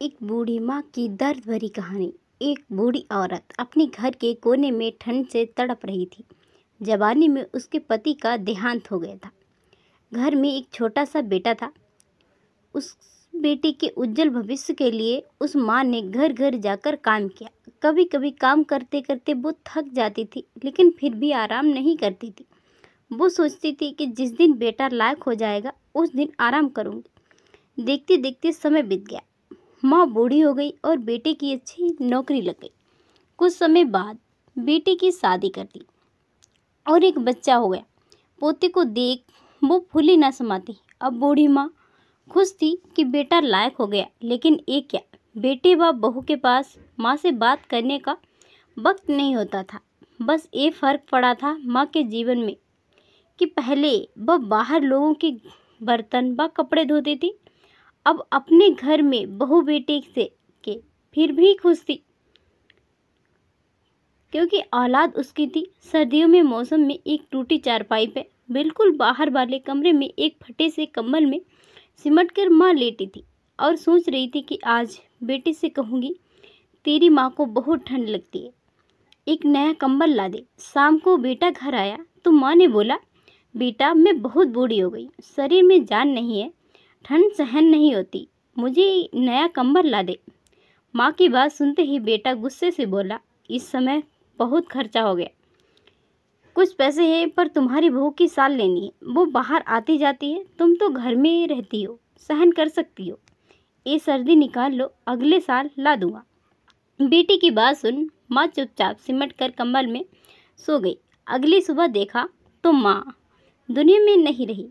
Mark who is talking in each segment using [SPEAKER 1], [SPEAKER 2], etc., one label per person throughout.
[SPEAKER 1] एक बूढ़ी माँ की दर्द भरी कहानी। एक बूढ़ी औरत अपने घर के कोने में ठंड से तड़प रही थी। जवानी में उसके पति का देहांत हो गया था। घर में एक छोटा सा बेटा था। उस बेटे के उज्जवल भविष्य के लिए उस माँ ने घर घर जाकर काम किया। कभी कभी काम करते करते वो थक जाती थी, लेकिन फिर भी आराम नहीं करती थी। वो सोचती थी कि जिस दिन बेटा लायक हो जाएगा उस दिन आराम करूँगी। देखते देखते समय बीत गया। माँ बूढ़ी हो गई और बेटे की अच्छी नौकरी लग गई। कुछ समय बाद बेटे की शादी कर दी और एक बच्चा हो गया। पोते को देख वो फूली ना समाती। अब बूढ़ी माँ खुश थी कि बेटा लायक हो गया, लेकिन एक क्या, बेटे व बहू के पास माँ से बात करने का वक्त नहीं होता था। बस ये फर्क पड़ा था माँ के जीवन में कि पहले वह बाहर लोगों के बर्तन व कपड़े धोती थी, अब अपने घर में बहू बेटे से के फिर भी खुश थी, क्योंकि औलाद उसकी थी। सर्दियों में मौसम में एक टूटी चारपाई पे बिल्कुल बाहर वाले कमरे में एक फटे से कंबल में सिमट कर माँ लेटी थी और सोच रही थी कि आज बेटे से कहूँगी, तेरी माँ को बहुत ठंड लगती है, एक नया कंबल ला दे। शाम को बेटा घर आया तो माँ ने बोला, बेटा मैं बहुत बूढ़ी हो गई, शरीर में जान नहीं है, ठंड सहन नहीं होती, मुझे नया कंबल ला दे। माँ की बात सुनते ही बेटा गुस्से से बोला, इस समय बहुत खर्चा हो गया, कुछ पैसे हैं पर तुम्हारी बहू की साल लेनी है, वो बाहर आती जाती है, तुम तो घर में रहती हो, सहन कर सकती हो, ये सर्दी निकाल लो, अगले साल ला दूंगा। बेटी की बात सुन माँ चुपचाप सिमट कर कंबल में सो गई। अगली सुबह देखा तो माँ दुनिया में नहीं रही।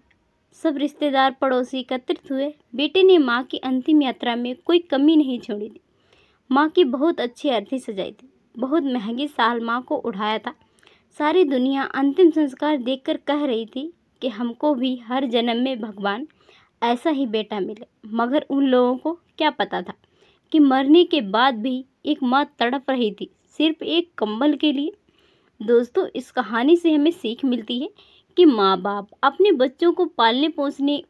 [SPEAKER 1] सब रिश्तेदार पड़ोसी एकत्रित हुए। बेटे ने माँ की अंतिम यात्रा में कोई कमी नहीं छोड़ी थी। माँ की बहुत अच्छी अर्थी सजाई थी, बहुत महंगी साल माँ को उठाया था। सारी दुनिया अंतिम संस्कार देखकर कह रही थी कि हमको भी हर जन्म में भगवान ऐसा ही बेटा मिले। मगर उन लोगों को क्या पता था कि मरने के बाद भी एक माँ तड़प रही थी, सिर्फ एक कंबल के लिए। दोस्तों, इस कहानी से हमें सीख मिलती है कि माँ बाप अपने बच्चों को पालने पोसने,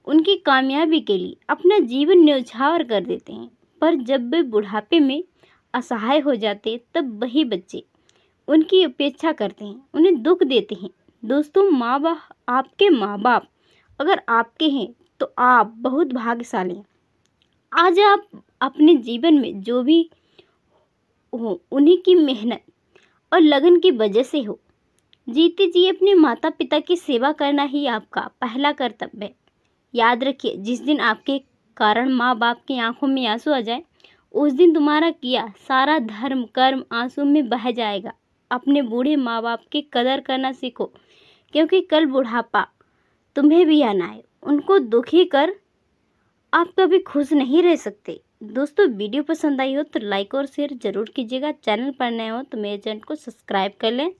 [SPEAKER 1] उनकी कामयाबी के लिए अपना जीवन न्यौछावर कर देते हैं, पर जब वे बुढ़ापे में असहाय हो जाते तब वही बच्चे उनकी उपेक्षा करते हैं, उन्हें दुख देते हैं। दोस्तों, आपके माँ बाप अगर आपके हैं तो आप बहुत भाग्यशाली हैं। आज आप अपने जीवन में जो भी हो, उन्हीं की मेहनत और लगन की वजह से हो। जीते जी अपने माता पिता की सेवा करना ही आपका पहला कर्तव्य है। याद रखिए, जिस दिन आपके कारण माँ बाप की आंखों में आंसू आ जाए, उस दिन तुम्हारा किया सारा धर्म कर्म आंसू में बह जाएगा। अपने बूढ़े माँ बाप की कदर करना सीखो, क्योंकि कल बुढ़ापा तुम्हें भी आना है। उनको दुखी कर आप कभी खुश नहीं रह सकते। दोस्तों, वीडियो पसंद आई हो तो लाइक और शेयर जरूर कीजिएगा। चैनल पर नए हो तो मेरे चैनल को सब्सक्राइब कर लें।